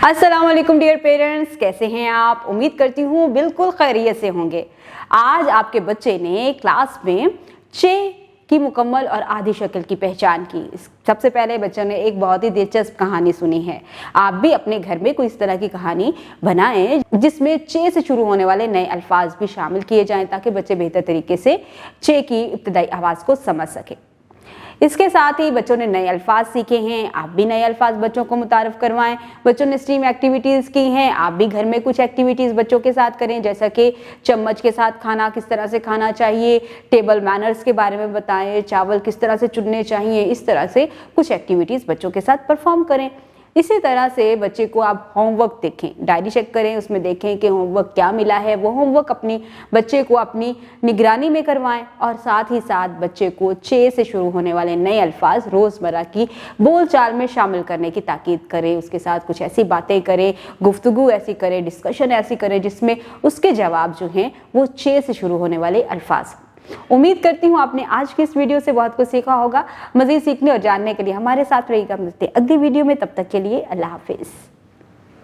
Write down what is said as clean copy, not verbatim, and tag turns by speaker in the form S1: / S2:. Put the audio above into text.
S1: अस्सलाम वालेकुम dear parents, कैसे हैं आप? उम्मीद करती हूँ बिल्कुल खैरियत से होंगे। आज आपके बच्चे ने क्लास में चे की मुकम्मल और आधी शक्ल की पहचान की। सबसे पहले बच्चों ने एक बहुत ही दिलचस्प कहानी सुनी है। आप भी अपने घर में कोई इस तरह की कहानी बनाएं जिसमें चे से शुरू होने वाले नए अल्फाज भी शामिल किए जाएं ताकि बच्चे बेहतर तरीके से चे की इब्तदाई आवाज़ को समझ सकें। इसके साथ ही बच्चों ने नए अल्फाज सीखे हैं, आप भी नए अल्फाज बच्चों को मुतारफ़ करवाएं। बच्चों ने स्ट्रीम एक्टिविटीज़ की हैं, आप भी घर में कुछ एक्टिविटीज़ बच्चों के साथ करें, जैसा कि चम्मच के साथ खाना किस तरह से खाना चाहिए, टेबल मैनर्स के बारे में बताएं, चावल किस तरह से चुनने चाहिए, इस तरह से कुछ एक्टिविटीज़ बच्चों के साथ परफॉर्म करें। इसी तरह से बच्चे को आप होमवर्क देखें, डायरी चेक करें, उसमें देखें कि होमवर्क क्या मिला है, वो होमवर्क अपनी बच्चे को अपनी निगरानी में करवाएं और साथ ही साथ बच्चे को चे से शुरू होने वाले नए अल्फाज रोज़मर्रा की बोलचाल में शामिल करने की ताकीद करें। उसके साथ कुछ ऐसी बातें करें, गुफ्तगू ऐसी करें, डिस्कशन ऐसी करें जिसमें उसके जवाब जो हैं वो चे से शुरू होने वाले अल्फाज। उम्मीद करती हूँ आपने आज की इस वीडियो से बहुत कुछ सीखा होगा। मज़ीद सीखने और जानने के लिए हमारे साथ रहिएगा। मिलते हैं अगली वीडियो में, तब तक के लिए अल्लाह हाफिज़।